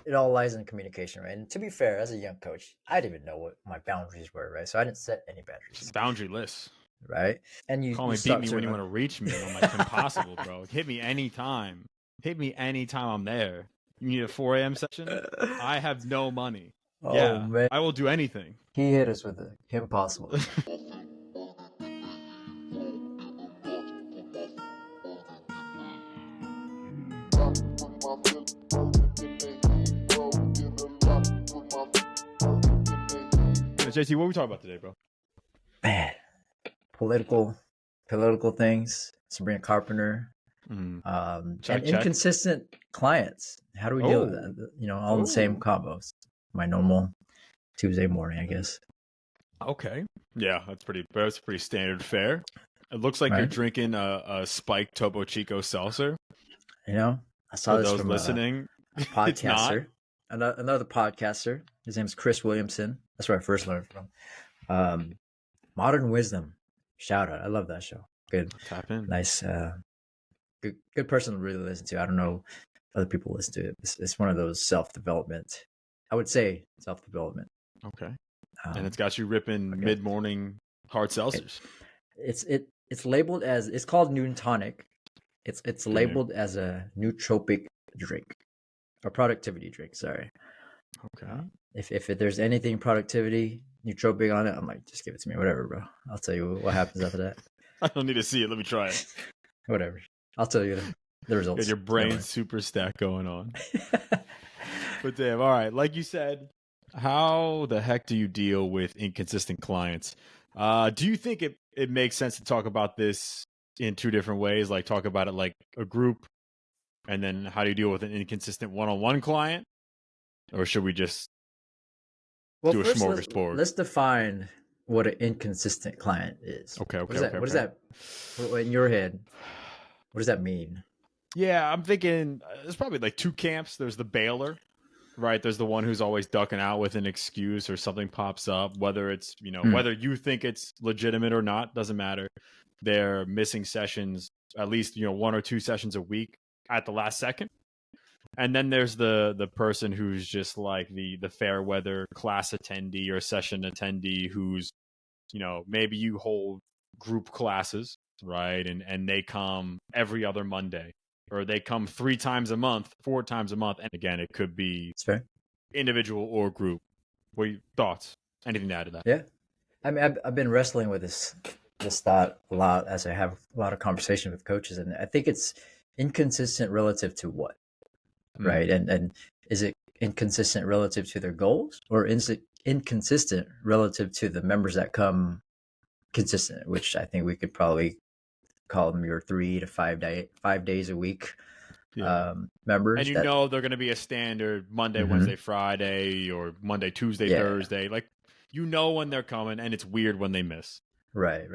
it all lies in communication, right? And to be fair, as a young coach, I didn't even know what my boundaries were, right? So I didn't set any boundaries, Boundaryless. right? And Call you me, beat start me to when you want to reach me. I'm like, impossible, bro. Hit me anytime. Hit me anytime I'm there. You need a 4 a.m. session? I have no money. oh Yeah, man, I will do anything. he hit us with the impossible. JT, what are we talking about today, bro? Man, political things. Sabrina Carpenter, Check, and check. inconsistent clients. How do we deal with that? All in the same combos. My normal Tuesday morning, I guess. Okay. Yeah, that's pretty standard fare. It looks like you're Right? drinking a spiked Topo Chico seltzer. I saw For this those from listening, a it's not. podcaster, another podcaster. His name's Chris Williamson. That's where I first learned from. Modern Wisdom. Shout out. I love that show. Good. Tap in. Nice. Good person to really listen to. I don't know if other people listen to it. It's one of those self-development. I would say self-development. Okay. And it's got you ripping mid-morning hard seltzers. It's labeled as, it's called Noon Tonic. It's labeled as a nootropic drink, or productivity drink. Sorry. Okay. If there's anything productivity nootropic on it, I'm like, just give it to me, whatever, bro. I'll tell you what happens after that. I don't need to see it. Let me try it. Whatever. I'll tell you the results. Get your brain super stack going on. But damn, all right. Like you said, how the heck do you deal with inconsistent clients? Do you think it makes sense to talk about this in two different ways? Like talk about it like a group, and then how do you deal with an inconsistent one-on-one client? Or should we just do a smorgasbord? Let's define what an inconsistent client is. Okay. What is that? In your head, what does that mean? Yeah, I'm thinking there's probably like two camps. There's the bailer, right? There's the one who's always ducking out with an excuse or something pops up, whether it's, whether you think it's legitimate or not, doesn't matter. They're missing sessions, at least, 1 or 2 sessions a week at the last second. And then there's the person who's just like the fair weather class attendee or session attendee who's, maybe you hold group classes, right? And they come every other Monday, or they come 3 times a month, 4 times a month. And again, it could be individual or group. What are your thoughts? Anything to add to that? Yeah. I mean, I've been wrestling with this thought a lot as I have a lot of conversation with coaches. And I think it's inconsistent relative to what? Right. And is it inconsistent relative to their goals, or is it inconsistent relative to the members that come consistent, which I think we could probably call them your 3 to 5 days a week members. And they're going to be a standard Monday, Wednesday, Friday, or Monday, Tuesday, Thursday. Like, when they're coming, and it's weird when they miss. Right.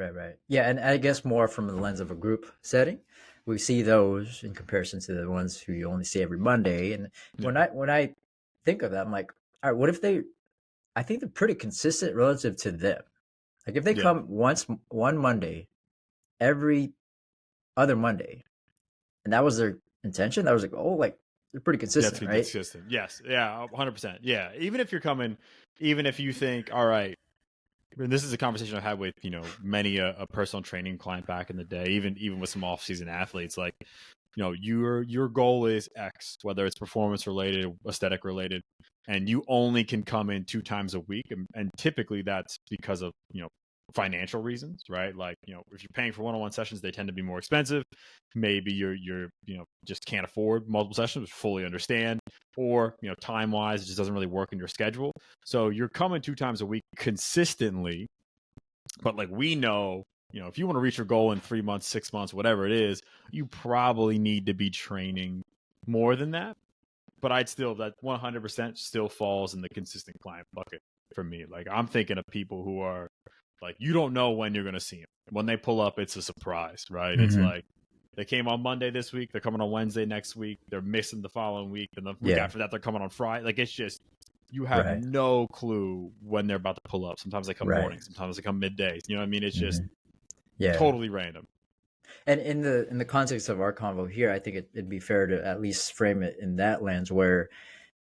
Yeah, and I guess more from the lens of a group setting, we see those in comparison to the ones who you only see every Monday. And when I think of that, I'm like, all right, what if I think they're pretty consistent relative to them. Like if they come one Monday, every other Monday, and that was their intention, that was like, oh, like they're pretty consistent, right? Consistent. Yes. Yeah. 100%. Yeah. Even if you're coming, even if you think, all right, and this is a conversation I had with, many a personal training client back in the day, even with some off-season athletes, like, your goal is X, whether it's performance related, aesthetic related, and you only can come in 2 times a week. And typically that's because of, financial reasons, right? Like, if you're paying for one-on-one sessions, they tend to be more expensive. Maybe you're just can't afford multiple sessions, which fully understand, or, time-wise, it just doesn't really work in your schedule. So you're coming 2 times a week consistently, but like we know, if you want to reach your goal in 3 months, 6 months, whatever it is, you probably need to be training more than that. But that 100% still falls in the consistent client bucket for me. Like, I'm thinking of people who are like, you don't know when you're going to see them. When they pull up, it's a surprise, right? It's like, they came on Monday this week, they're coming on Wednesday next week, they're missing the following week, and the week after that, they're coming on Friday. Like, it's just, you have no clue when they're about to pull up. Sometimes they come morning, sometimes they come midday. You know what I mean? It's just totally random. And in the context of our convo here, I think it'd be fair to at least frame it in that lens, where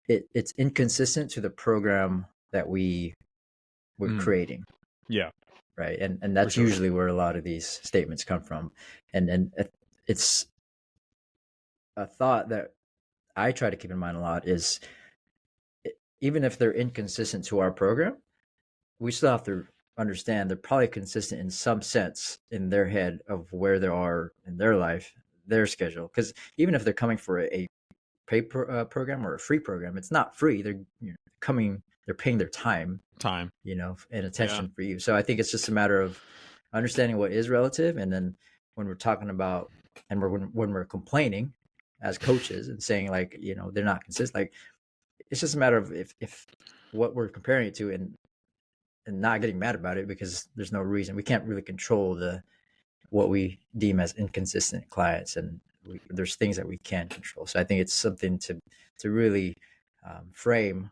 it's inconsistent to the program that we're Mm, creating, yeah, right? And for that's sure. usually where a lot of these statements come from. And it's a thought that I try to keep in mind a lot is, even if they're inconsistent to our program, we still have to understand they're probably consistent in some sense in their head of where they are in their life, their schedule. Because even if they're coming for a program or a free program, it's not free. They're, coming, they're paying their time, Time. and Yeah. attention for you. So I think it's just a matter of understanding what is relative, and then when we're talking about, and when we're complaining as coaches and saying, like, they're not consistent, like, it's just a matter of if what we're comparing it to, and not getting mad about it, because there's no reason. We can't really control the what we deem as inconsistent clients, and there's things that we can control. So I think it's something to really frame,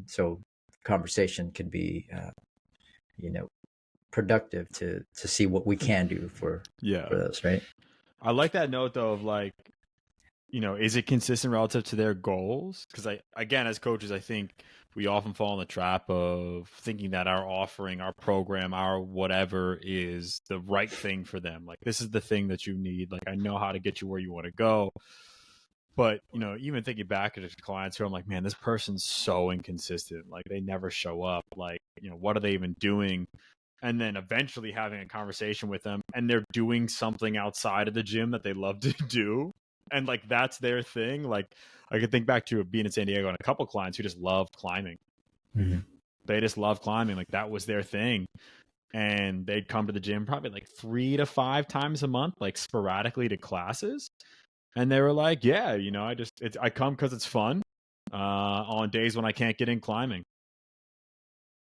so conversation can be you know productive, to see what we can do Yeah. for those, right? I like that note though of like, is it consistent relative to their goals? Because again, as coaches, I think we often fall in the trap of thinking that our offering, our program, our whatever is the right thing for them. Like, this is the thing that you need. Like, I know how to get you where you want to go. But, even thinking back at clients who I'm like, man, this person's so inconsistent. Like, they never show up. Like, what are they even doing? And then eventually having a conversation with them, and they're doing something outside of the gym that they love to do, and like that's their thing. Like, I could think back to being in San Diego and a couple clients who just loved climbing. Mm-hmm. They just loved climbing. Like, that was their thing. And they'd come to the gym probably like 3 to 5 times a month, like sporadically to classes. And they were like, yeah, I come because it's fun on days when I can't get in climbing.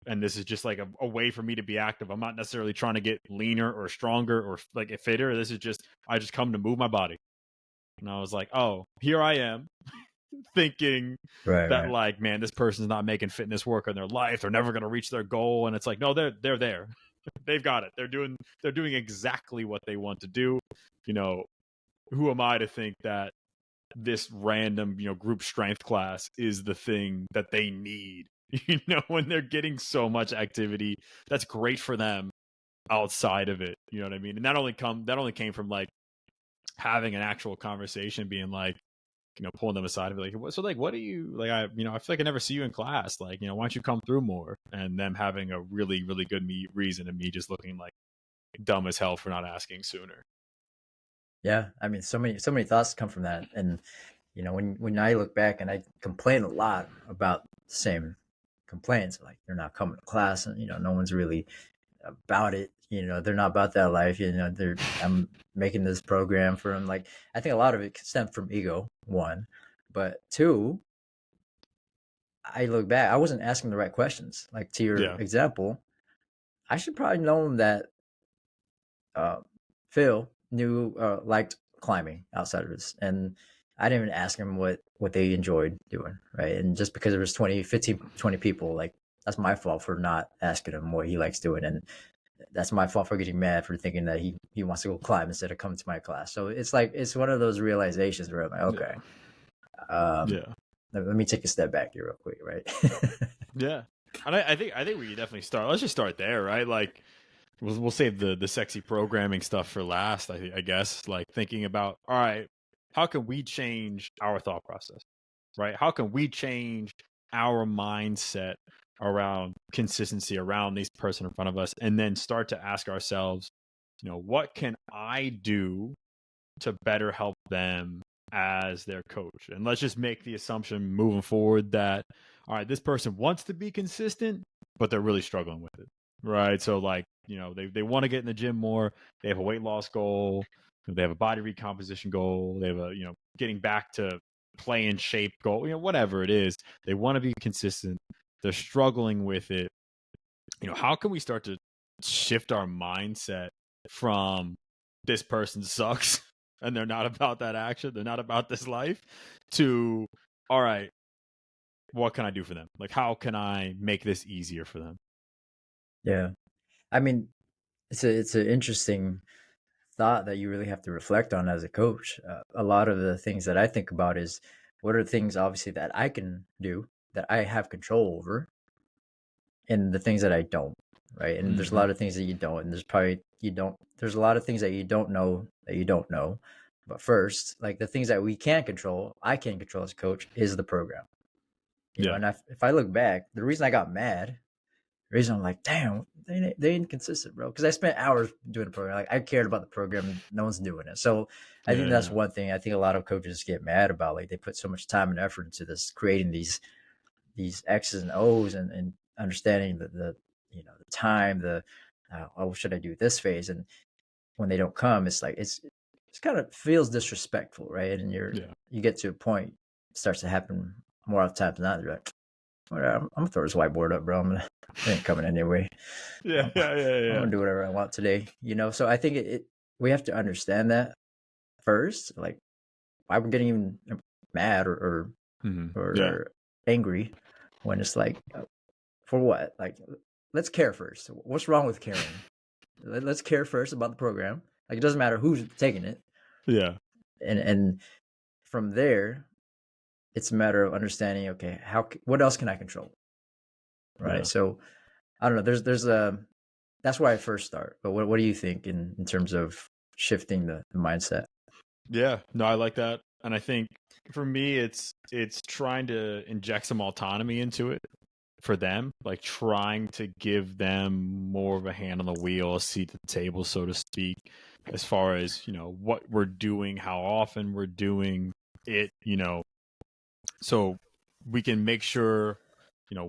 And this is just like a way for me to be active. I'm not necessarily trying to get leaner or stronger or like a fitter. This is just, I just come to move my body. And I was like, oh, here I am thinking Right, that, right. like, man, this person's not making fitness work in their life. They're never going to reach their goal. And it's like, no, they're there. They've got it. They're doing exactly what they want to do. Who am I to think that this random, group strength class is the thing that they need, when they're getting so much activity that's great for them outside of it. You know what I mean? And that only came from like having an actual conversation, being like, pulling them aside and be like, so like, what do you like? I feel like I never see you in class. Like, why don't you come through more? And them having a really, really good reason, and me just looking like dumb as hell for not asking sooner. Yeah, I mean, so many thoughts come from that. And when I look back, and I complain a lot about the same complaints, like they're not coming to class, and no one's really about it. They're not about that life. I'm making this program for them. Like, I think a lot of it stemmed from ego, one, but two, I look back, I wasn't asking the right questions. Like, to your Yeah. example, I should probably know that uh, Phil liked climbing outside of this, and I didn't even ask him what they enjoyed doing, right? And just because there was 20, 15, 20 people, like, that's my fault for not asking him what he likes doing, and that's my fault for getting mad for thinking that he wants to go climb instead of coming to my class. So it's like, it's one of those realizations where I'm like, okay, Yeah. um, Yeah. let me take a step back here real quick, right? Yeah. And I think we definitely start. Let's just start there, right? Like, we'll save the sexy programming stuff for last. I guess, like, thinking about, all right, how can we change our thought process, right? How can we change our mindset around consistency around this person in front of us, and then start to ask ourselves, what can I do to better help them as their coach? And let's just make the assumption moving forward that, all right, this person wants to be consistent, but they're really struggling with it, right? So, like, they want to get in the gym more. They have a weight loss goal. They have a body recomposition goal. They have a, getting back to play in shape goal, whatever it is. They want to be consistent. They're struggling with it. How can we start to shift our mindset from this person sucks and they're not about that action, they're not about this life, to, all right, what can I do for them? Like, how can I make this easier for them? Yeah, I mean, it's an interesting thought that you really have to reflect on as a coach. A lot of the things that I think about is what are the things obviously that I can do that I have control over, and the things that I don't, right? And there's a lot of things that you don't, and there's a lot of things that you don't know that you don't know. But first, like the things that we can control, I can control as a coach is the program. And if I look back, the reason I got mad, the reason I'm like, damn, they inconsistent, bro. Because I spent hours doing the program. Like I cared about the program, no one's doing it. So I think that's one thing. I think a lot of coaches get mad about. Like they put so much time and effort into this, creating these X's and O's, and understanding the the time, the oh, should I do this phase, and when they don't come, it's like it's kind of feels disrespectful, right? And you get to a point, it starts to happen more often times than not. You're like, whatever, I'm gonna throw this whiteboard up, bro. It ain't coming anyway. I'm gonna do whatever I want today, So I think we have to understand that first, like why we're getting even mad or angry when it's like, for what? Like, let's care first. What's wrong with caring? Let's care first about the program. Like, it doesn't matter who's taking it. Yeah. And from there, it's a matter of understanding, okay, what else can I control? Right. Yeah. So I don't know. There's that's where I first start. But what do you think in terms of shifting the mindset? Yeah, no, I like that. And I think for me, it's trying to inject some autonomy into it for them, like trying to give them more of a hand on the wheel, a seat at the table, so to speak, as far as, what we're doing, how often we're doing it, so we can make sure,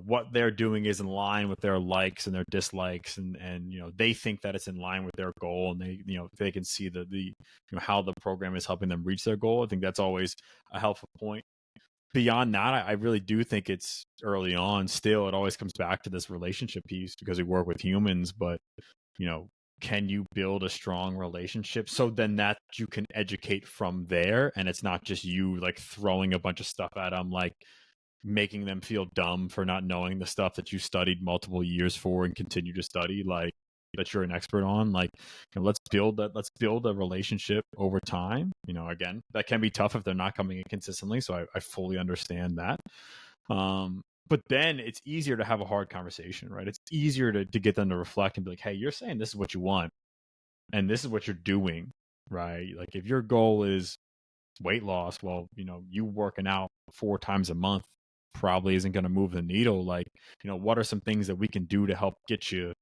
what they're doing is in line with their likes and their dislikes, and they think that it's in line with their goal, and they can see the how the program is helping them reach their goal. I think that's always a helpful point. Beyond that, I really do think it's early on still. It always comes back to this relationship piece because we work with humans, but can you build a strong relationship so then that you can educate from there, and it's not just you like throwing a bunch of stuff at them, like making them feel dumb for not knowing the stuff that you studied multiple years for and continue to study, like that you're an expert on. Like, let's build a relationship over time. Again, that can be tough if they're not coming in consistently, so I fully understand that. But then it's easier to have a hard conversation, right? It's easier to get them to reflect and be like, hey, you're saying this is what you want and this is what you're doing, right? Like if your goal is weight loss, well, you working out 4 times a month probably isn't going to move the needle. Like, what are some things that we can do to help get you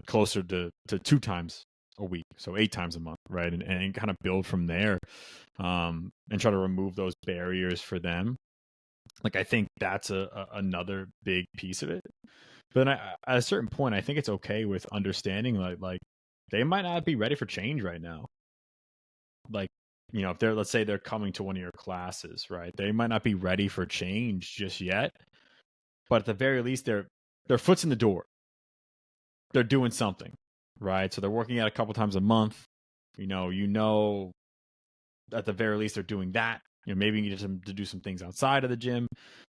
closer to 2 times a week, so 8 times a month, right? And kind of build from there, and try to remove those barriers for them. Like, I think that's another big piece of it. But then at a certain point, I think it's okay with understanding like they might not be ready for change right now. Like, if let's say they're coming to one of your classes, right? They might not be ready for change just yet, but at the very least, their foot's in the door. They're doing something, right? So they're working out a couple times a month. At the very least, they're doing that. Maybe you need them to do some things outside of the gym,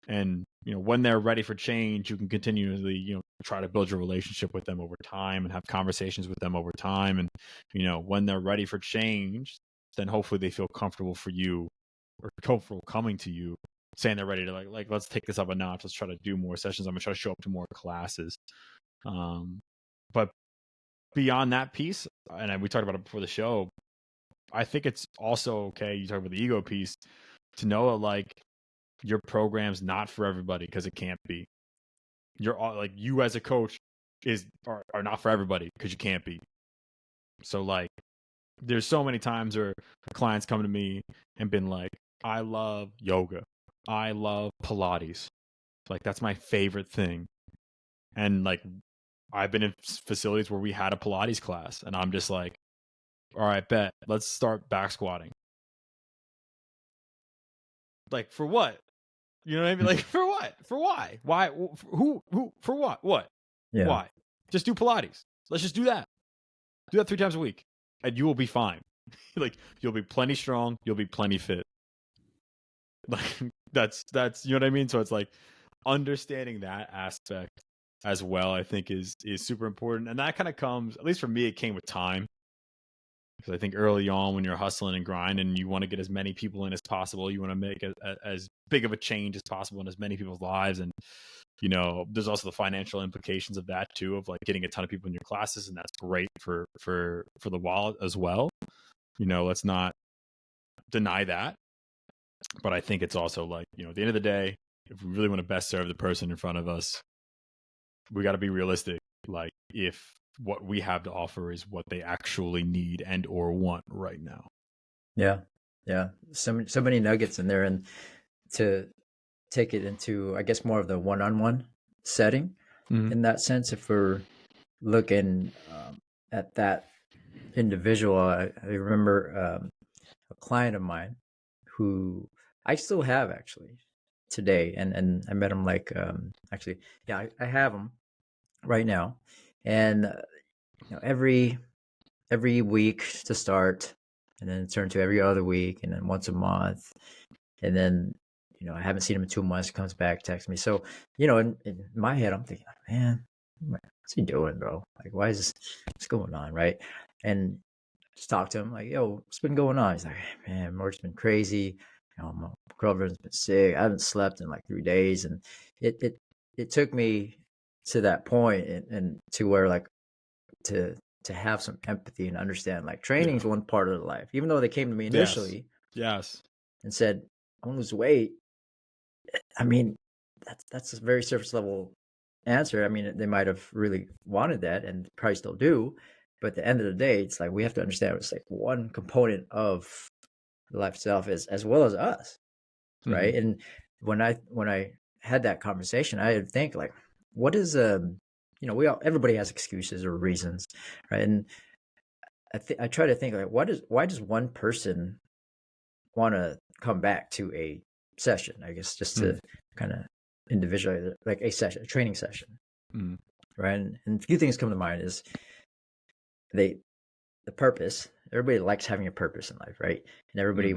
and when they're ready for change, you can continually try to build your relationship with them over time and have conversations with them over time. And when they're ready for change, then hopefully they feel comfortable for you or comfortable coming to you, saying they're ready to like let's take this up a notch. Let's try to do more sessions. I'm gonna try to show up to more classes. But beyond that piece, and we talked about it before the show, I think it's also okay. You talk about the ego piece, to know that like your program's not for everybody, because it can't be. You're all, like, you as a coach are not for everybody because you can't be. So like, there's so many times where clients come to me and been like, I love yoga, I love Pilates, like that's my favorite thing. And like, I've been in facilities where we had a Pilates class, and I'm just like, all right, bet, let's start back squatting. Like, for what? You know what I mean? Like, for what? For why? Why? Who? For what? What? Yeah. Why? Just do Pilates. Let's just do that. Do that 3 times a week, and you will be fine. Like, you'll be plenty strong. You'll be plenty fit. Like, that's you know what I mean? So it's like, understanding that aspect as well, I think is super important. And that kind of comes, at least for me, it came with time. Because I think early on when you're hustling and grinding, you want to get as many people in as possible. You want to make as big of a change as possible in as many people's lives. And, you know, there's also the financial implications of that too, of like getting a ton of people in your classes. And that's great for the wallet as well. You know, let's not deny that. But I think it's also like, you know, at the end of the day, if we really want to best serve the person in front of us, we got to be realistic. Like, if what we have to offer is what they actually need and or want right now. Yeah. So many nuggets in there, and to take it into, I guess, more of the one-on-one setting. In that sense, if we're looking at that individual, I remember a client of mine who I still have actually today, and I met him like actually, yeah, I have him right now, and you know, every week to start, and then turn to every other week, and then once a month, and then, you know, I haven't seen him in 2 months. Comes back, texts me. So, you know, in my head, I'm thinking, man, what's he doing, bro? Like, why is this? What's going on, right? And just talk to him, like, yo, what's been going on? He's like, man, work's been crazy. You know, my girlfriend's been sick. I haven't slept in like 3 days, and it took me to that point, and to where, like, to have some empathy and understand, like, training is one part of the life. Even though they came to me initially, yes, and said, I want to lose weight. I mean, that's a very surface level answer. I mean, they might have really wanted that, and probably still do. But at the end of the day, it's like we have to understand it's like one component of life itself, is as well as us, right? And when I had that conversation, I would think, like, what is you know, everybody has excuses or reasons, right? And I try to think, like, why does one person want to come back to a session? I guess just to kind of individualize it, like a training session, right? And a few things come to mind is the purpose. Everybody likes having a purpose in life, right? And everybody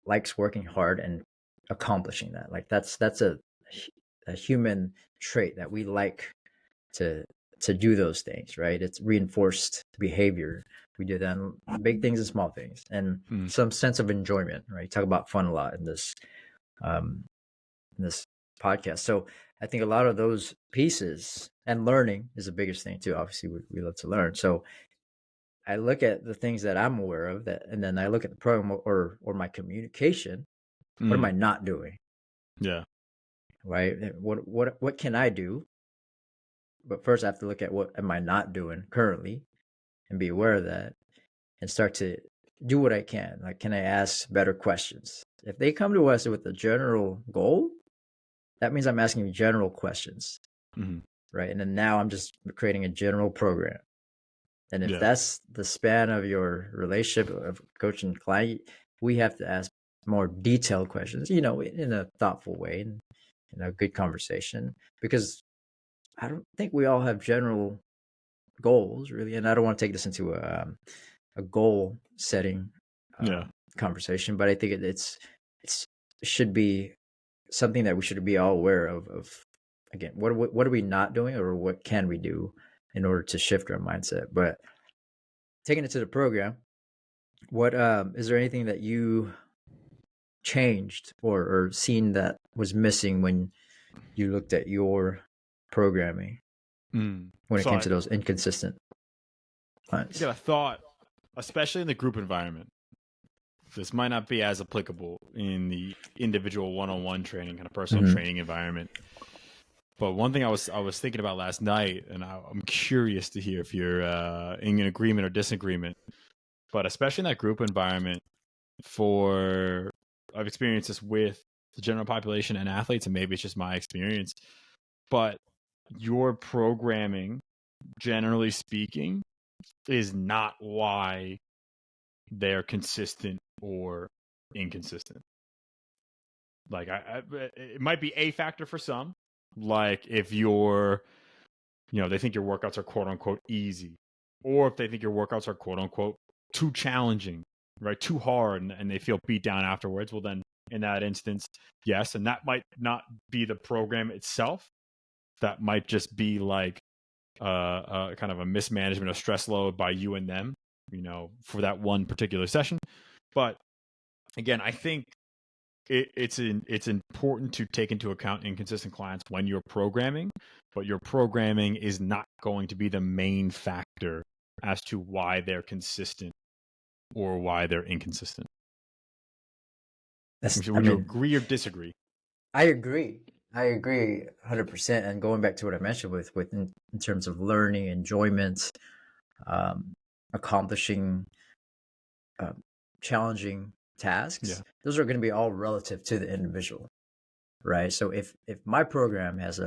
likes working hard and accomplishing that. Like, that's a human trait that we like to do those things, right? It's reinforced behavior. We do that in big things and small things, and some sense of enjoyment, right? Talk about fun a lot in this podcast. So I think a lot of those pieces, and learning is the biggest thing too. Obviously, we love to learn. So I look at the things that I'm aware of, that, and then I look at the program or my communication. What am I not doing? Yeah. Right. What can I do? But first, I have to look at what am I not doing currently, and be aware of that, and start to do what I can. Like, can I ask better questions? If they come to us with a general goal, that means I'm asking general questions, right? And then now I'm just creating a general program. And if that's the span of your relationship of coach and client, we have to ask more detailed questions, you know, in a thoughtful way, and in a good conversation, because I don't think we all have general goals, really. And I don't want to take this into a goal setting conversation, but I think it should be something that we should be all aware of. Again, what are we not doing, or what can we do in order to shift our mindset? But taking it to the program, what is there anything that you changed or seen that was missing when you looked at your programming when it came to those inconsistent lines? I got a thought, especially in the group environment. This might not be as applicable in the individual one-on-one training, kind of personal training environment. But one thing I was thinking about last night, and I'm curious to hear if you're in an agreement or disagreement, but especially in that group environment, I've experienced this with the general population and athletes, and maybe it's just my experience, but your programming, generally speaking, is not why they're consistent or inconsistent. Like, it might be a factor for some. Like, if they think your workouts are quote unquote easy, or if they think your workouts are quote unquote too challenging, right? Too hard, and they feel beat down afterwards. Well, then in that instance, yes. And that might not be the program itself. That might just be like kind of a mismanagement of stress load by you and them, for that one particular session. But again, I think it's important to take into account inconsistent clients when you're programming, but your programming is not going to be the main factor as to why they're consistent or why they're inconsistent. Would you agree or disagree? I agree. I agree 100%. And going back to what I mentioned with in terms of learning, enjoyment, accomplishing challenging tasks, those are going to be all relative to the individual, right? So if my program has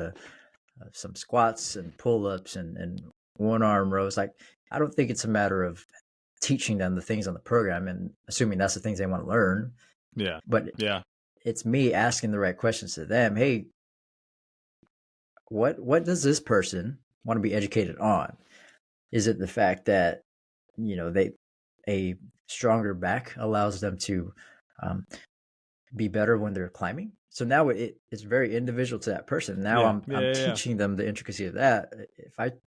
some squats and pull-ups and one arm rows, like, I don't think it's a matter of teaching them the things on the program and assuming that's the things they want to learn. Yeah. But it's me asking the right questions to them. Hey, what does this person want to be educated on? Is it the fact that a stronger back allows them to be better when they're climbing? So now it's very individual to that person. Now I'm teaching them the intricacy of that.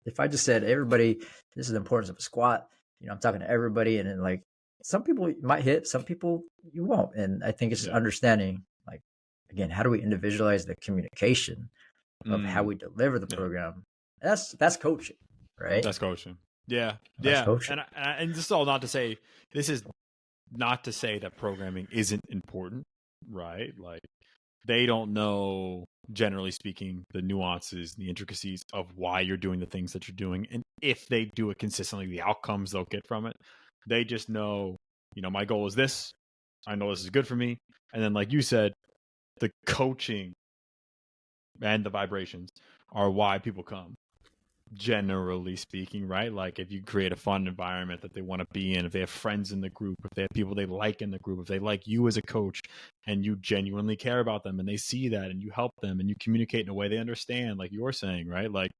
If I just said, everybody, this is the importance of a squat, I'm talking to everybody, and then, like, some people might hit, some people you won't. And I think it's just understanding, like, again, how do we individualize the communication of how we deliver the program? That's coaching, right? That's coaching. Yeah. Coaching. And this is all not to say, this is not to say that programming isn't important, right? Like, they don't know, generally speaking, the nuances, the intricacies of why you're doing the things that you're doing. And if they do it consistently, the outcomes they'll get from it. They just know, my goal is this. I know this is good for me. And then, like you said, the coaching and the vibrations are why people come, generally speaking, right? Like, if you create a fun environment that they want to be in, if they have friends in the group, if they have people they like in the group, if they like you as a coach and you genuinely care about them and they see that and you help them and you communicate in a way they understand, like you're saying, right? Like,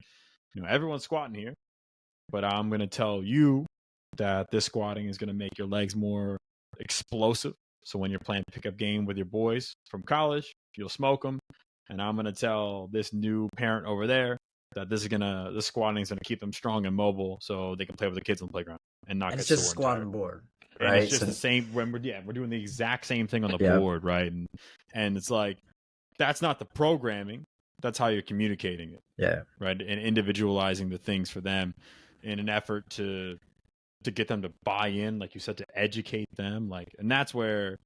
everyone's squatting here, but I'm going to tell you that this squatting is going to make your legs more explosive. So when you're playing pickup game with your boys from college, you'll smoke them. And I'm going to tell this new parent over there that this squatting is going to keep them strong and mobile so they can play with the kids on the playground and not get sore. It's just squatting board, right? And it's just the same when we're doing the exact same thing on the board, right? And it's like, that's not the programming. That's how you're communicating it. Yeah. Right. And individualizing the things for them in an effort to get them to buy in, like you said, to educate them. Like, and that's where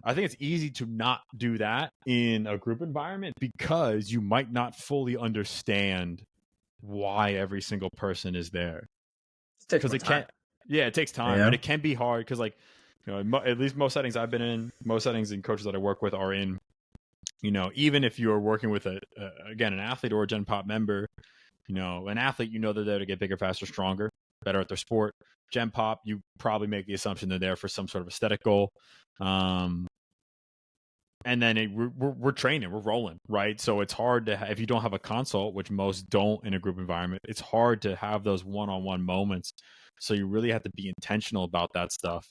I think it's easy to not do that in a group environment because you might not fully understand why every single person is there. Because it takes time, and it can be hard because, like, at least most settings I've been in, most settings and coaches that I work with are in, even if you're working with an athlete or a Gen Pop member, an athlete, they're there to get bigger, faster, stronger, better at their sport. Gen Pop, you probably make the assumption they're there for some sort of aesthetic goal. And then we're training, we're rolling, right? So it's hard to if you don't have a consult, which most don't in a group environment, it's hard to have those one-on-one moments. So you really have to be intentional about that stuff,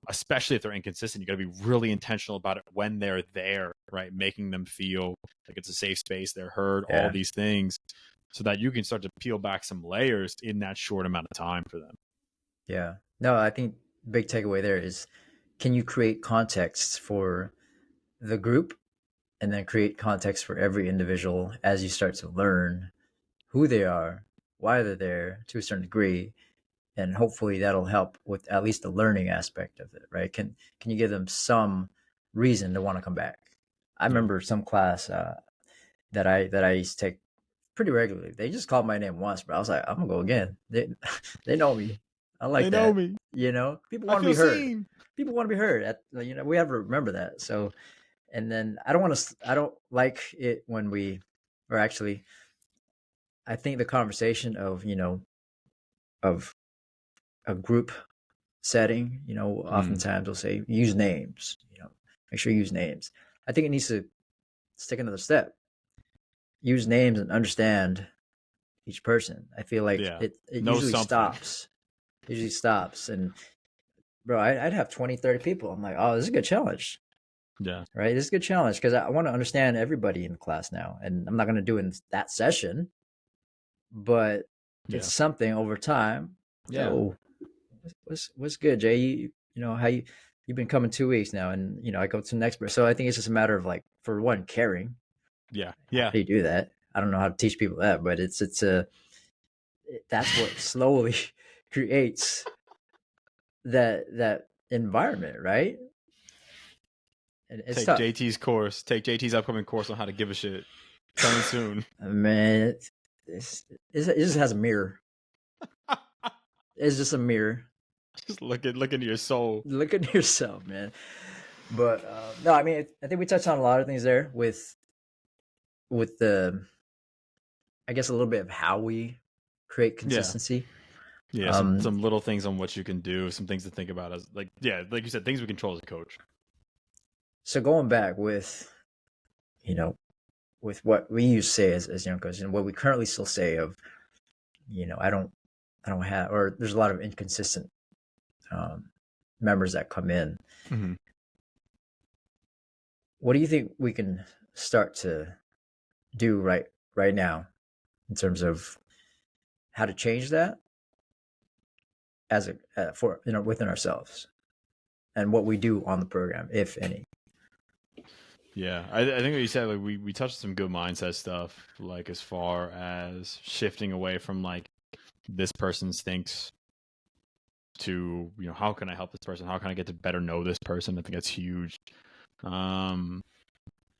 especially if they're inconsistent. You got to be really intentional about it when they're there, right? Making them feel like it's a safe space, they're heard, all these things, so that you can start to peel back some layers in that short amount of time for them. Yeah. No, I think big takeaway there is, can you create context for the group and then create context for every individual as you start to learn who they are, why they're there to a certain degree, and hopefully that'll help with at least the learning aspect of it, right? Can you give them some reason to want to come back? I remember some class that I used to take pretty regularly. They just called my name once, but I was like, I'm gonna go again. They know me. I like that. They know me. People want to be heard. Seen. People want to be heard. We have to remember that. So, and then I don't like it when I think the conversation of a group setting, oftentimes we'll say use names. Make sure you use names. I think it needs to take another step. Use names and understand each person. I feel like it usually stops. Usually stops. And bro, I'd have 20, 30 people. I'm like, oh, this is a good challenge. Yeah. Right. This is a good challenge because I want to understand everybody in the class now. And I'm not going to do it in that session, but it's something over time. Yeah. what's good, Jay? You know how you've been coming 2 weeks now, and I go to the next person. So I think it's just a matter of like, for one, caring. Yeah, How yeah. do you do that? I don't know how to teach people that, but it's a that's what slowly creates that environment, right? And it's Take tough, JT's course. Take JT's upcoming course on how to give a shit. Coming soon. man. It just has a mirror. It's just a mirror. Just look into your soul. Look at yourself, man. But no, I mean, I think we touched on a lot of things there with the, I guess, a little bit of how we create Yeah. consistency. Yeah, some little things on what you can do, some things to think about as like you said, things we control as a coach. So going back with what we used to say as young coaches, and what we currently still say of, I don't have, or there's a lot of inconsistent members that come in. Mm-hmm. What do you think we can start to do right now in terms of how to change that as for within ourselves, and what we do on the program, if any? Yeah, I think what you said, like we touched some good mindset stuff, like as far as shifting away from like this person stinks to, how can I help this person? How can I get to better know this person? I think that's huge. You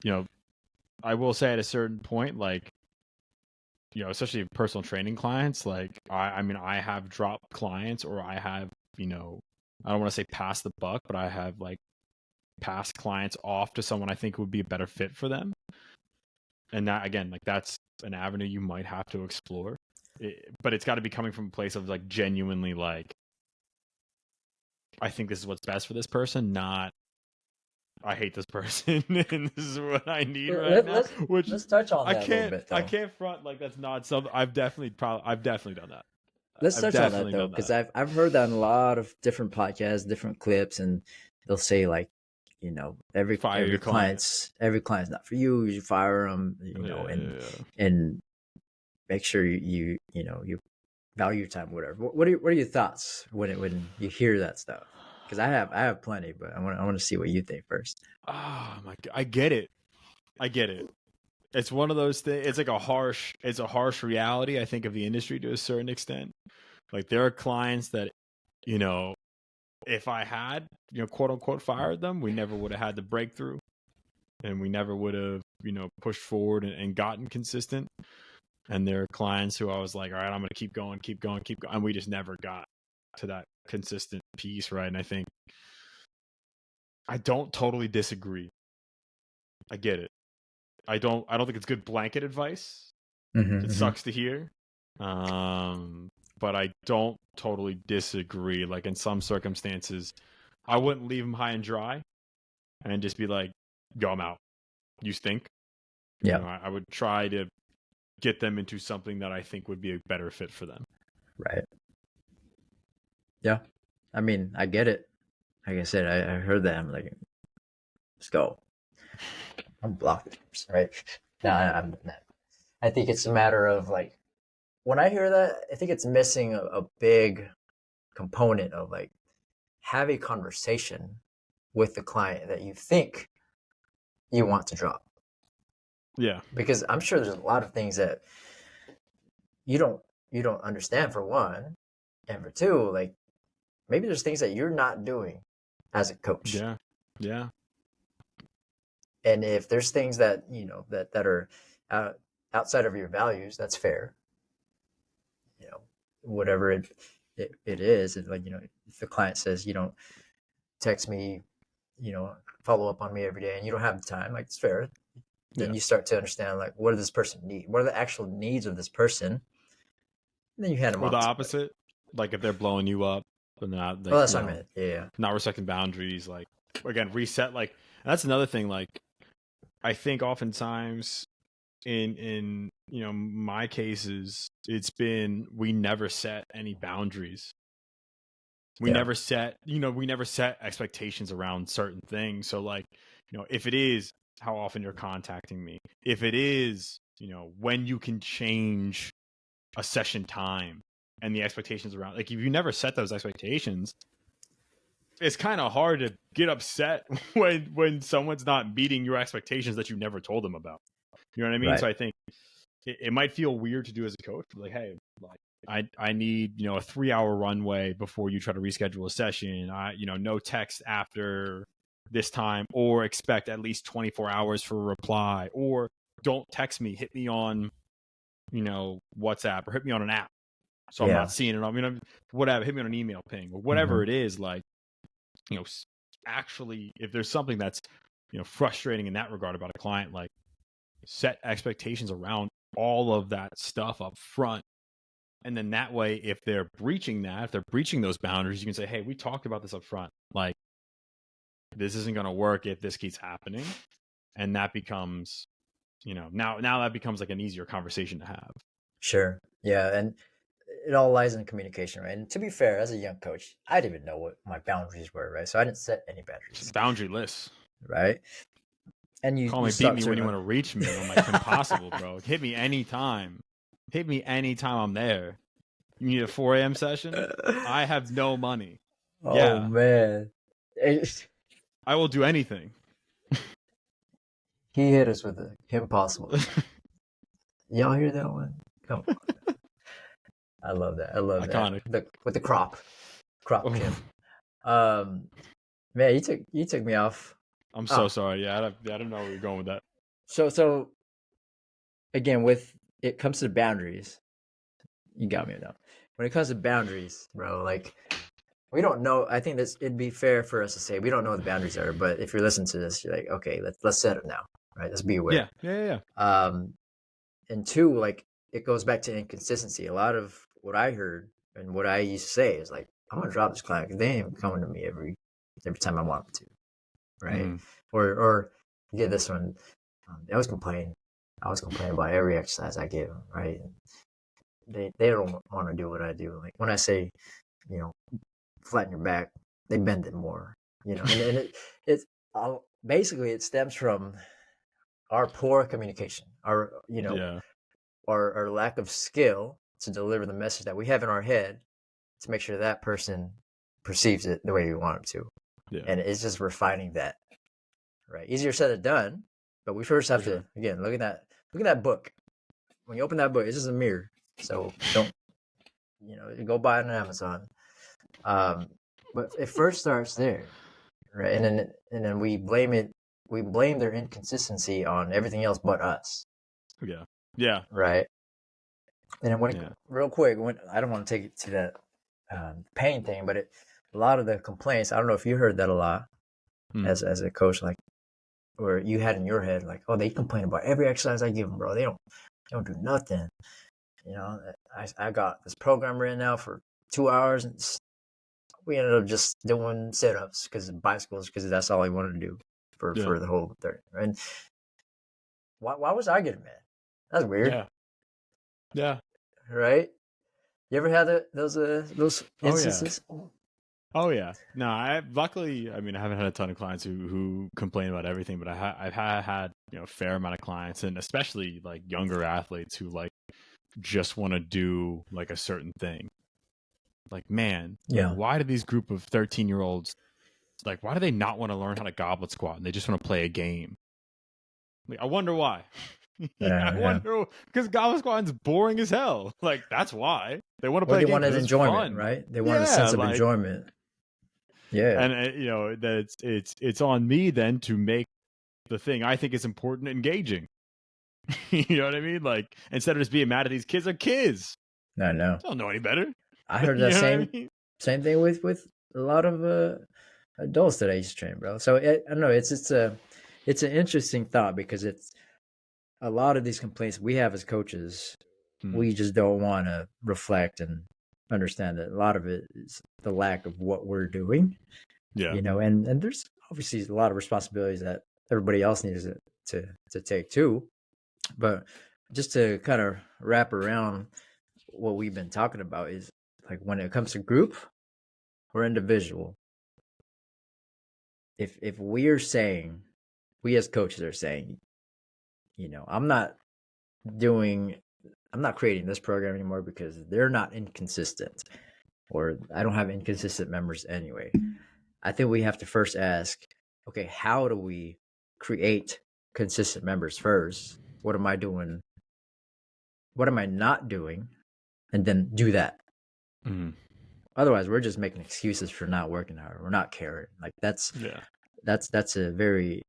know, I will say at a certain point, like, especially personal training clients, like I mean, I have dropped clients, or I have, I don't want to say pass the buck, but I have like passed clients off to someone I think would be a better fit for them. And that, again, like that's an avenue you might have to explore, but it's got to be coming from a place of like genuinely like, I think this is what's best for this person, not I hate this person and this is what I need right now. Which Let's touch on that a little bit, though. I can't front like that's not something I've definitely done that. Let's I've touch on that, definitely though, done because that. I've heard that in a lot of different podcasts, different clips, and they'll say like, Fire your every client's not for you. You fire them, and make sure you value your time, whatever. What are your thoughts when you hear that stuff? Because I have plenty, but I want to see what you think first. Oh my God, I get it. It's one of those things. It's like a harsh reality, I think, of the industry to a certain extent. Like there are clients that, if I had, quote unquote, fired them, we never would have had the breakthrough, and we never would have, pushed forward and gotten consistent. And there are clients who I was like, all right, I'm going to keep going. And we just never got to that consistent piece. Right. And I think I don't totally disagree. I get it. I don't think it's good blanket advice. It sucks to hear. But I don't totally disagree. Like in some circumstances, I wouldn't leave them high and dry and just be like, yo, I'm out. You stink. Yeah. I would try to get them into something that I think would be a better fit for them. Right. Yeah. I mean, I get it. Like I said, I heard that. I'm like, let's go. I'm blocked, right? No, I think it's a matter of like, when I hear that, I think it's missing a big component of like, have a conversation with the client that you think you want to drop. Yeah. Because I'm sure there's a lot of things that you don't understand, for one, and for two, like maybe there's things that you're not doing as a coach. Yeah. Yeah. And if there's things that that are outside of your values, that's fair. Whatever it is, like if the client says, text me, follow up on me every day, and you don't have the time, like it's fair. Then you start to understand like, what does this person need? What are the actual needs of this person? And then you hand them or off. The opposite, like if they're blowing you up and not, like, that's what I meant. Yeah. Not respecting boundaries, like again, reset. Like, and that's another thing. Like, I think oftentimes in my cases, it's been we never set any boundaries. We never set expectations around certain things. So like, if it is how often you're contacting me, if it is, when you can change a session time, and the expectations around, like if you never set those expectations, it's kind of hard to get upset when someone's not meeting your expectations that you never told them about. You know what I mean? Right. So I think it might feel weird to do as a coach, like, hey, like I need, a 3-hour runway before you try to reschedule a session. No text after this time, or expect at least 24 hours for a reply, or don't text me, hit me on, WhatsApp, or hit me on an app. So I'm not seeing it. Whatever, hit me on an email ping or whatever it is. Like, actually, if there's something that's, frustrating in that regard about a client, like set expectations around all of that stuff up front. And then that way, if they're breaching those boundaries, you can say, hey, we talked about this up front. Like, this isn't going to work if this keeps happening. And that becomes, now that becomes like an easier conversation to have. Sure. Yeah. And it all lies in communication, right? And to be fair, as a young coach, I didn't even know what my boundaries were, right? So I didn't set any boundaries. It's boundaryless. Right. And you call me, beat me when you want to reach me. I'm like, impossible, bro. Hit me anytime. Hit me anytime I'm there. You need a 4 a.m. session? I have no money. Oh, man. I will do anything. He hit us with the impossible. Y'all hear that one? Come on. I love that. Iconic. That. With the crop Kim. Man, you took me off. I'm so sorry. Yeah, I don't know where you're going with that. So again, with it comes to the boundaries, you got me now. When it comes to boundaries, bro, like we don't know. I think it'd be fair for us to say we don't know what the boundaries are. But if you're listening to this, you're like, okay, let's set it now, right? Let's be aware. Yeah. And two, like it goes back to inconsistency. A lot of what I heard and what I used to say is like, I'm gonna drop this client because they ain't coming to me every time I want them to, right? Or get this one. I was complaining about every exercise I give them, right? They don't want to do what I do. Like when I say, flatten your back, they bend it more, and basically it stems from our poor communication, our lack of skill to deliver the message that we have in our head to make sure that person perceives it the way we want them to. Yeah. And it's just refining that, right? Easier said than done, but we first have to, again, look at that book. When you open that book, it's just a mirror. So don't, go buy it on Amazon. But it first starts there, right? And then we blame their inconsistency on everything else but us. Yeah. Right. And then real quick, I don't want to take it to that pain thing, but a lot of the complaints, I don't know if you heard that a lot as a coach, like, or you had in your head, like, oh, they complain about every exercise I give them, bro. They don't do nothing. I got this program written out for 2 hours, and we ended up just doing sit-ups because bicycles, because that's all I wanted to do for the whole 30. And why was I getting mad? That's weird. Yeah. Right? You ever had those instances? Oh yeah. No, I haven't had a ton of clients who complain about everything, but I've had a fair amount of clients, and especially like younger athletes who like just want to do like a certain thing. Like, man, why do these group of 13-year-olds, like, why do they not want to learn how to goblet squat and they just want to play a game? Like, I wonder why. I wonder, because goblet squatting's boring as hell. Like, that's why they want to play. They want an enjoyment, right? They want a sense of enjoyment. Yeah, and that it's on me then to make the thing I think is important engaging. You know what I mean? Like, instead of just being mad at these kids, are kids. I know. They don't know any better. I heard that same thing with a lot of adults that I used to train, bro. So I don't know. It's an interesting thought, because it's a lot of these complaints we have as coaches. We just don't want to reflect and understand that a lot of it is the lack of what we're doing. Yeah, and there's obviously a lot of responsibilities that everybody else needs to take too. But just to kind of wrap around what we've been talking about is, like, when it comes to group or individual, if we are saying, we as coaches are saying, I'm I'm not creating this program anymore because they're not inconsistent, or I don't have inconsistent members anyway. I think we have to first ask, okay, how do we create consistent members first? What am I doing? What am I not doing? And then do that. Mm-hmm. Otherwise, we're just making excuses for not working hard. We're not caring. Like that's a very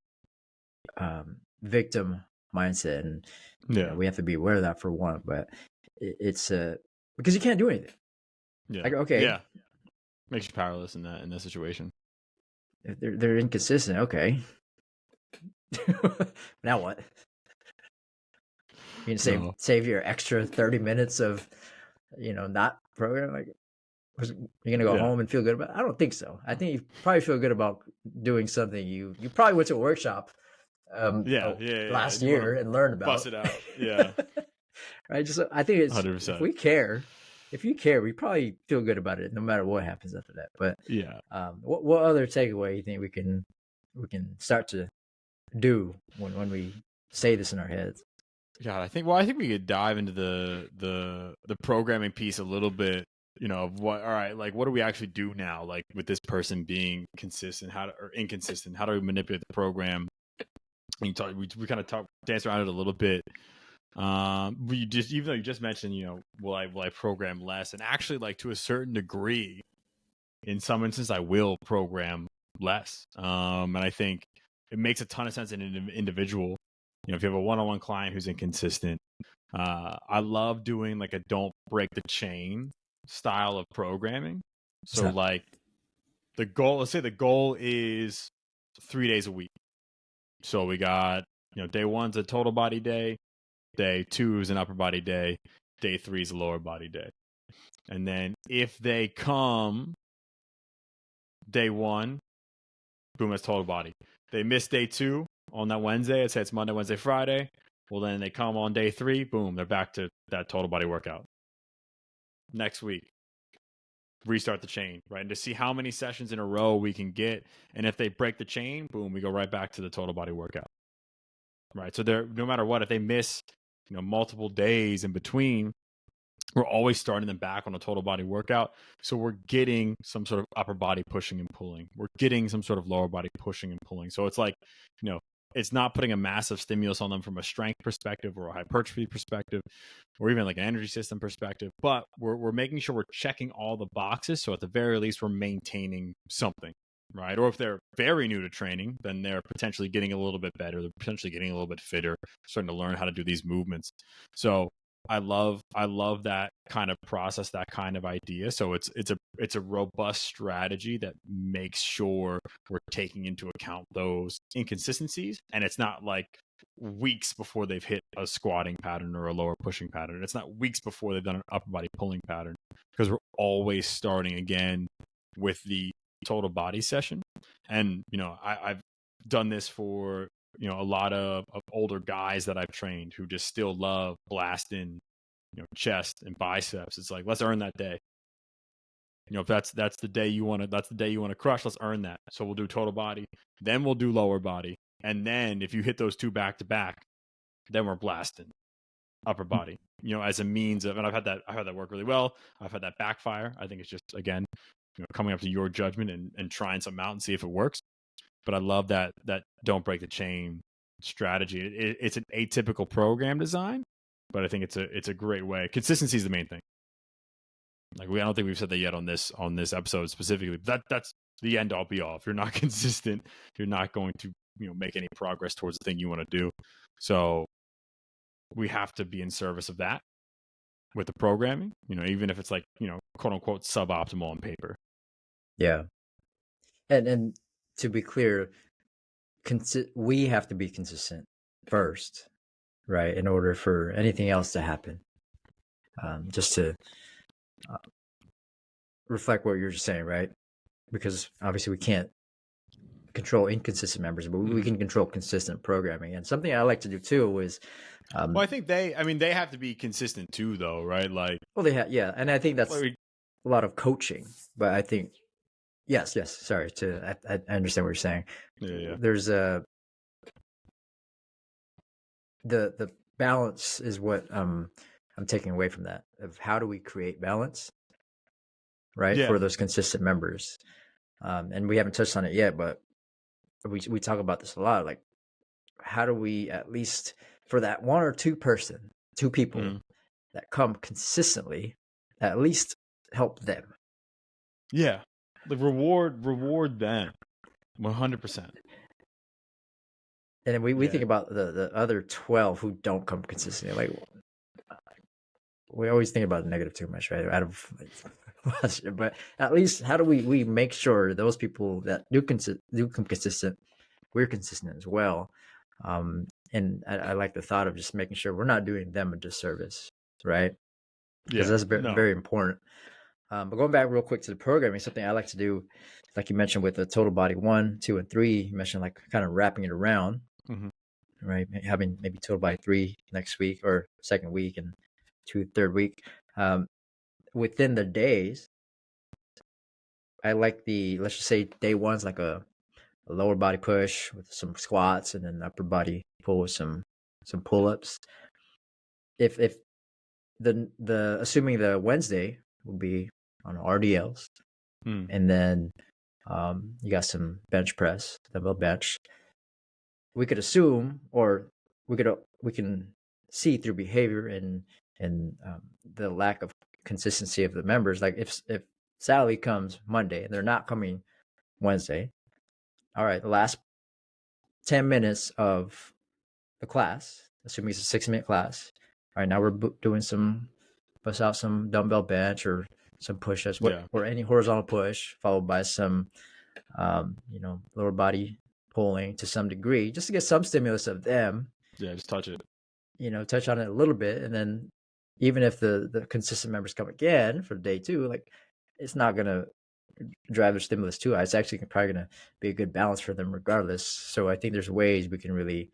victim mindset, and we have to be aware of that for one. But it's because you can't do anything. Yeah. Like, okay. Yeah. Makes you powerless in that situation. If they're inconsistent, okay. Now what? You can save your extra 30 minutes of, not program. Like, you're gonna go home and feel good about it? I don't think so. I think you probably feel good about doing something you probably went to a workshop last year and learned about. Bust it out. Yeah. Right. Just I think it's 100%. if you care, we probably feel good about it no matter what happens after that. But yeah. What other takeaway you think we can start to do when we say this in our heads? God, I think we could dive into the programming piece a little bit, of what do we actually do now, like with this person being consistent, or inconsistent, how do we manipulate the program? And we kind of dance around it a little bit. Even though you just mentioned, will I program less? And actually, like, to a certain degree, in some instances, I will program less. And I think it makes a ton of sense in an individual. If you have a one-on-one client who's inconsistent, I love doing like a don't break the chain style of programming. So like let's say the goal is 3 days a week. So we got, day 1's a total body day. Day 2 is an upper body day. Day 3 is a lower body day. And then if they come day 1, boom, that's total body. They miss day 2 on that Wednesday. Let's say it's Monday, Wednesday, Friday. Well, then they come on day 3, boom, they're back to that total body workout. Next week, restart the chain, right? And to see how many sessions in a row we can get. And if they break the chain, boom, we go right back to the total body workout. Right. So no matter what, if they miss, multiple days in between, we're always starting them back on a total body workout. So we're getting some sort of upper body pushing and pulling. We're getting some sort of lower body pushing and pulling. So it's like, it's not putting a massive stimulus on them from a strength perspective or a hypertrophy perspective, or even like an energy system perspective, but we're making sure we're checking all the boxes. So at the very least, we're maintaining something, right? Or if they're very new to training, then they're potentially getting a little bit better. They're potentially getting a little bit fitter, starting to learn how to do these movements. So I love that kind of process, that kind of idea. So it's a robust strategy that makes sure we're taking into account those inconsistencies, and it's not like weeks before they've hit a squatting pattern or a lower pushing pattern. It's not weeks before they've done an upper body pulling pattern, because we're always starting again with the total body session. And I've done this for a lot of older guys that I've trained who just still love blasting, chest and biceps. It's like, let's earn that day. If that's the day you want to crush, let's earn that. So we'll do total body, then we'll do lower body, and then if you hit those two back to back, then we're blasting upper body. As a means of, and I've had that work really well. I've had that backfire. I think it's just, again, coming up to your judgment and trying something out and see if it works. But I love that don't break the chain strategy. It's an atypical program design, but I think it's a great way. Consistency is the main thing. Like, I don't think we've said that yet on this episode specifically. That's the end all be all. If you're not consistent, you're not going to make any progress towards the thing you want to do. So we have to be in service of that with the programming. Even if it's like quote unquote suboptimal on paper. Yeah, and to be clear, we have to be consistent first, right, in order for anything else to happen. Just to reflect what you're just saying, right? Because obviously we can't control inconsistent members, but we can control consistent programming. And something I like to do too is, well, I think they have to be consistent too, though, right? Like, well, they have, yeah, and I think that's a lot of coaching. But I think, yes. Sorry, I understand what you're saying. Yeah. There's the balance is what I'm taking away from that of how do we create balance, right, Yeah. for those consistent members. And we haven't touched on it yet, but we talk about this a lot. Like, how do we at least for that one or two people that come consistently, at least help them. Yeah. Like reward them 100%. And we think about the other 12 who don't come consistently. Like, we always think about the negative too much, right? Out of, but at least how do we make sure those people that do come consistent, we're consistent as well. And I like the thought of just making sure we're not doing them a disservice, right? Because that's very important. But going back real quick to the programming, something I like to do, like you mentioned with the total body 1, 2, and 3, you mentioned like kind of wrapping it around, right? Having maybe total body 3 next week or second week and 2 third week. Within the days, I like let's just say day 1's like a lower body push with some squats and then upper body pull with some pull-ups. If the assuming the Wednesday will be on RDLs, and then you got some bench press, dumbbell bench. We could assume, or we can see through behavior and the lack of consistency of the members. Like if Sally comes Monday and they're not coming Wednesday, all right, the last 10 minutes of the class, assuming it's a 6-minute class, all right, now we're doing bust out some dumbbell bench or some push-ups, or any horizontal push, followed by some, lower body pulling to some degree, just to get some stimulus of them. Yeah, just touch it. Touch on it a little bit, and then even if the consistent members come again for day 2, like it's not gonna drive their stimulus too high. It's actually probably gonna be a good balance for them regardless. So I think there's ways we can really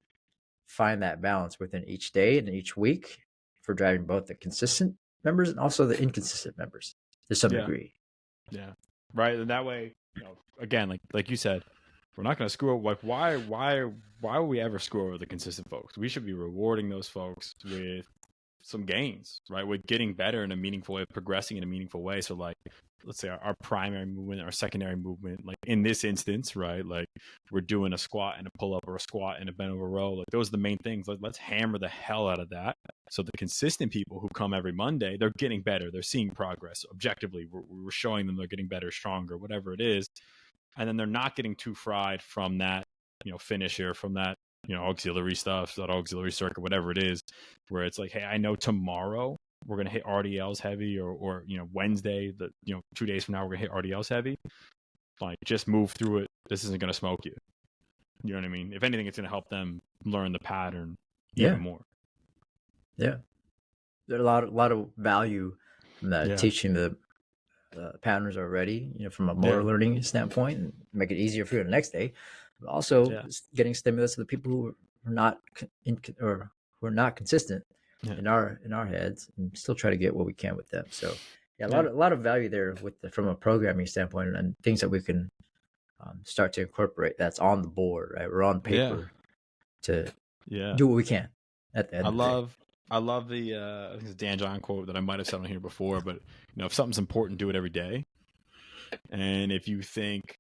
find that balance within each day and each week for driving both the consistent members and also the inconsistent members to some degree. Yeah. Right. And that way, again, like you said, we're not going to screw up. Like, why would we ever screw over the consistent folks? We should be rewarding those folks with some gains, right? With getting better in a meaningful way, progressing in a meaningful way. So like, let's say our primary movement, our secondary movement, like in this instance, right? Like we're doing a squat and a pull up or a squat and a bent over row. Like those are the main things. Like, let's hammer the hell out of that. So the consistent people who come every Monday, they're getting better. They're seeing progress objectively. We're showing them they're getting better, stronger, whatever it is. And then they're not getting too fried from that, finisher, from that, auxiliary stuff, that auxiliary circuit, whatever it is, where it's like, hey, I know tomorrow we're going to hit RDLs heavy, or Wednesday, 2 days from now, we're going to hit RDLs heavy. Like, just move through it. This isn't going to smoke you. You know what I mean? If anything, it's going to help them learn the pattern even more. Yeah. There's a lot of value in that, teaching the patterns already, from a motor learning standpoint, and make it easier for you the next day. But also getting stimulus to the people who are not who are not consistent in our heads, and still try to get what we can with them. So a lot of value there from a programming standpoint, and things that we can start to incorporate that's on the board, right? We're on paper to do what we can at the end of the day. I love the I think it's a Dan John quote that I might have said on here before, but if something's important, do it every day. And if you think,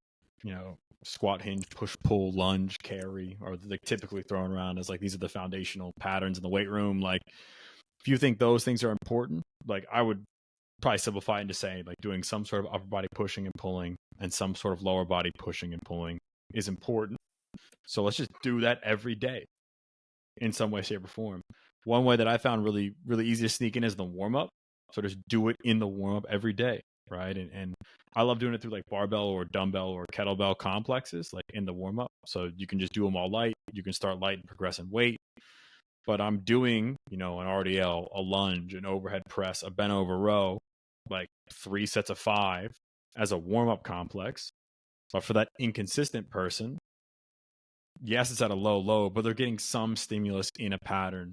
squat, hinge, push, pull, lunge, carry are like typically thrown around as like these are the foundational patterns in the weight room, like if you think those things are important, like I would probably simplify it into saying like doing some sort of upper body pushing and pulling and some sort of lower body pushing and pulling is important. So let's just do that every day in some way, shape, or form. One way that I found really, really easy to sneak in is the warm up. So just do it in the warm up every day, right? And I love doing it through like barbell or dumbbell or kettlebell complexes, like in the warm up. So you can just do them all light. You can start light and progress in weight. But I'm doing, an RDL, a lunge, an overhead press, a bent over row, like 3 sets of 5 as a warm up complex. But for that inconsistent person, yes, it's at a low load, but they're getting some stimulus in a pattern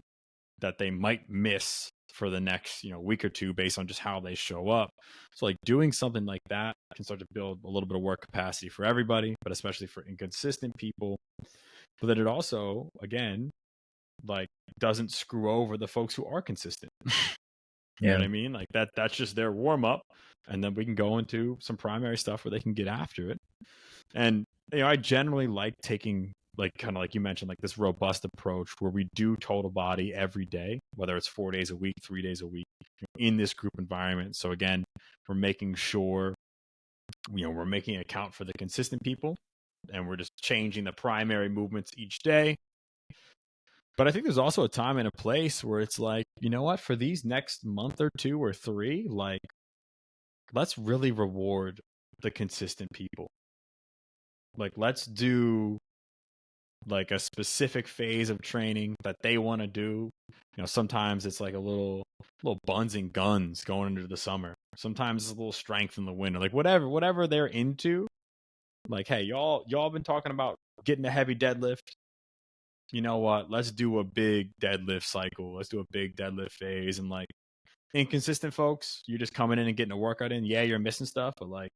that they might miss for the next, week or two based on just how they show up. So like doing something like that can start to build a little bit of work capacity for everybody, but especially for inconsistent people. But then it also, again, like doesn't screw over the folks who are consistent. You know what I mean? Like that's just their warm up, and then we can go into some primary stuff where they can get after it. And I generally like taking, like, kind of like you mentioned, like this robust approach where we do total body every day, whether it's 4 days a week, 3 days a week, in this group environment. So again, we're making sure we're making account for the consistent people, and we're just changing the primary movements each day. But I think there's also a time and a place where it's like, you know what, for these next month or 2 or 3, like, let's really reward the consistent people. Like, let's do like a specific phase of training that they want to do. Sometimes it's like a little buns and guns going into the summer. Sometimes it's a little strength in the winter. Like whatever they're into. Like, hey, y'all been talking about getting a heavy deadlift. You know what? Let's do a big deadlift cycle. Let's do a big deadlift phase. And like, inconsistent folks, you're just coming in and getting a workout in. Yeah, you're missing stuff, but like,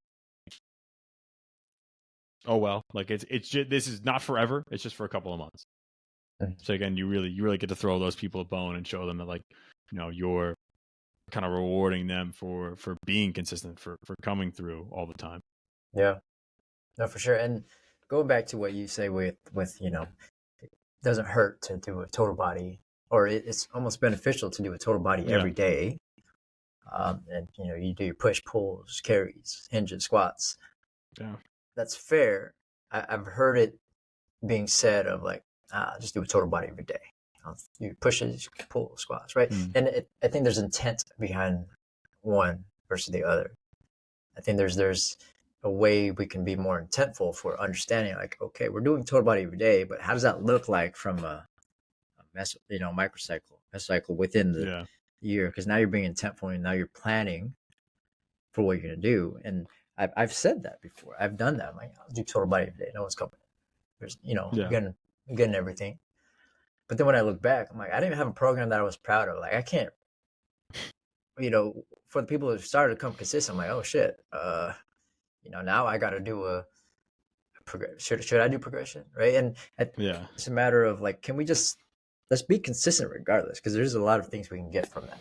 oh well. Like it's just, this is not forever. It's just for a couple of months. So again, you really get to throw those people a bone and show them that, like, you're kind of rewarding them for being consistent, for coming through all the time. Yeah, no, for sure. And going back to what you say with it doesn't hurt to do a total body, or it's almost beneficial to do a total body every day. And you do your push, pulls, carries, hinges, squats. Yeah, that's fair. I've heard it being said of like, just do a total body every day. You pushes, pull, squats, right? And I think there's intent behind one versus the other. I think there's a way we can be more intentful for understanding, like, okay, we're doing total body every day, but how does that look like from a mesocycle within the year? Because now you're being intentful, and now you're planning for what you're going to do. And I've said that before. I've done that. I'm like, I'll do total body every day. No one's coming. There's, getting everything. But then when I look back, I'm like, I didn't even have a program that I was proud of. Like, I can't, for the people who started to come consistent, I'm like, oh shit, now I got to do a progression. Should I do progression, right? And it's a matter of like, can we just let's be consistent regardless, because there's a lot of things we can get from that.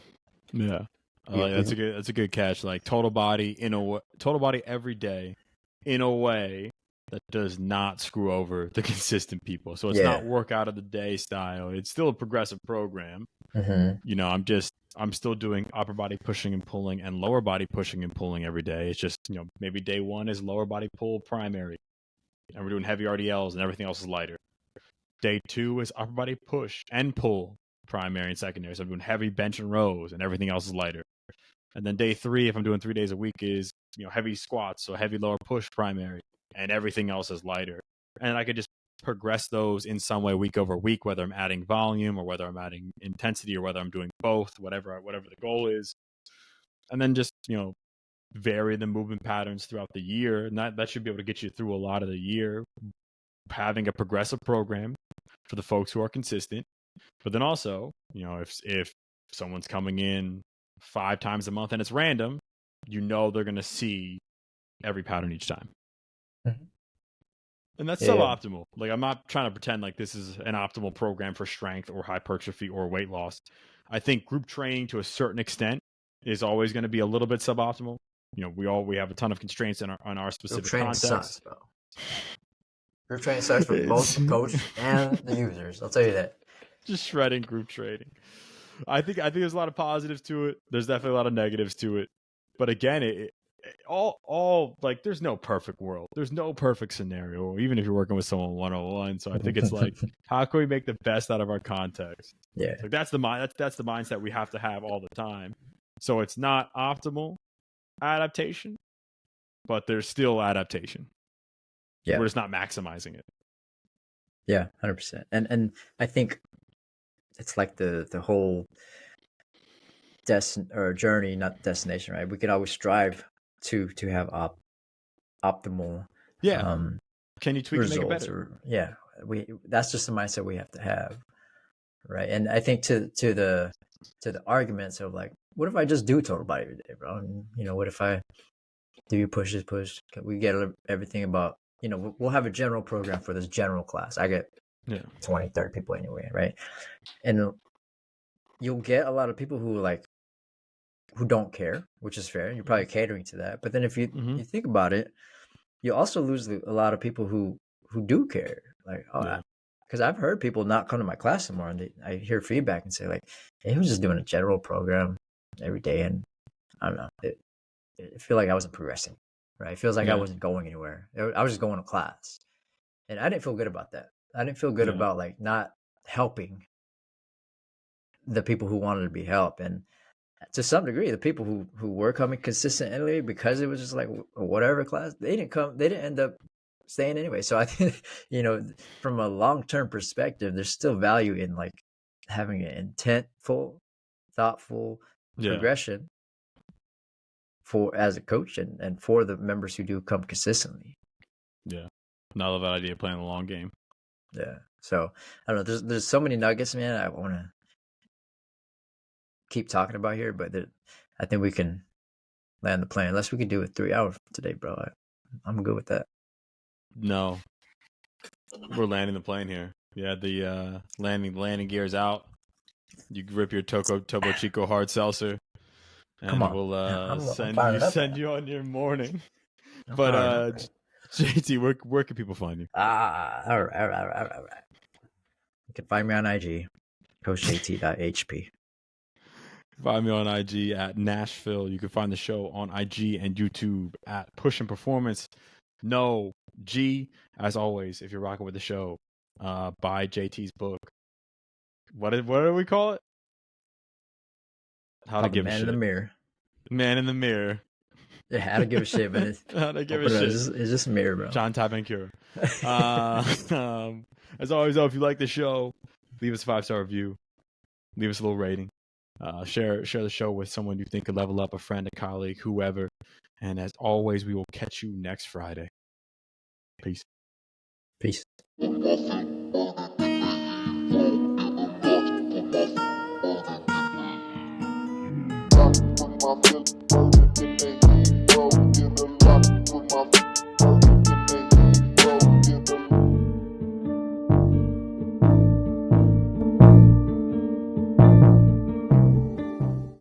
Yeah, that's a good catch. Like total body every day, in a way that does not screw over the consistent people. So it's not workout of the day style. It's still a progressive program. I'm still doing upper body pushing and pulling and lower body pushing and pulling every day. It's just, maybe day 1 is lower body pull primary, and we're doing heavy RDLs and everything else is lighter. Day 2 is upper body push and pull primary and secondary. So I'm doing heavy bench and rows and everything else is lighter. And then day 3, if I'm doing 3 days a week, is, heavy squats. So heavy lower push primary and everything else is lighter. And I could just progress those in some way week over week, whether I'm adding volume or whether I'm adding intensity or whether I'm doing both, whatever the goal is. And then just, vary the movement patterns throughout the year. And that should be able to get you through a lot of the year, having a progressive program for the folks who are consistent. But then also, if someone's coming in 5 times a month and it's random, they're going to see every pattern each time. Mm-hmm. And that's suboptimal. Like, I'm not trying to pretend like this is an optimal program for strength or hypertrophy or weight loss. I think group training to a certain extent is always going to be a little bit suboptimal. We have a ton of constraints on our specific context. Sucks, bro. Group training sucks for both the coach and the users. I'll tell you that. Just shredding group training. I think there's a lot of positives to it. There's definitely a lot of negatives to it. But again, all like, there's no perfect world. There's no perfect scenario, even if you're working with someone 101. So I think it's like, how can we make the best out of our context? Yeah. Like that's the mindset we have to have all the time. So it's not optimal adaptation, but there's still adaptation. Yeah. We're just not maximizing it. Yeah, 100%. And I think it's like the whole journey, not destination, right? We could always strive to have optimal can you tweak and make it better? That's just the mindset we have to have, right? And I think to the arguments of like, what if I just do total body every day, bro? And, what if I do push? We get everything about, we'll have a general program for this general class. I get 20, 30 people anyway, right? And you'll get a lot of people who like who don't care, which is fair. You're probably catering to that. But then if you Mm-hmm. you think about it, you also lose a lot of people who do care. Like, oh, Yeah. because I've heard people not come to my class anymore, and I hear feedback and say like, "Hey, he was just doing a general program every day," and I don't know. It feel like I wasn't progressing, right? It feels like I Yeah. wasn't going anywhere. I was just going to class, and I didn't feel good about that. I didn't feel good Yeah. about like not helping the people who wanted to be helped, and to some degree, the people who were coming consistently because it was just like whatever class, they didn't come. They didn't end up staying anyway. So I think from a long term perspective, there's still value in like having an intentful, thoughtful Yeah. progression for as a coach and for the members who do come consistently. Yeah. Not a bad idea playing the long game. Yeah. So I don't know. There's so many nuggets, man. I want to keep talking about here, but I think we can land the plane. Unless we could do it 3 hours today, bro. I'm good with that. No. We're landing the plane here. Yeah, the landing gear's out. You rip your Topo Chico hard seltzer, Come and on. we'll I'm send fired up. you on your morning. I'm But fired up. JT, where can people find you? All right. You can find me on IG, coachjt.hp. Find me on IG at Nashville. You can find the show on IG and YouTube at Pushin Performance. No G, as always, if you're rocking with the show, buy JT's book. What do we call it? How to give a Man shit. in the mirror. Man in the mirror. Yeah, how to give a shit, but How to give a shit. It's just a mirror, bro. John Tabancura. As always, though, if you like the show, leave us a 5-star review. Leave us a little rating. Share the show with someone you think could level up, a friend, a colleague, whoever. And as always, we will catch you next Friday. Peace. Peace. Put my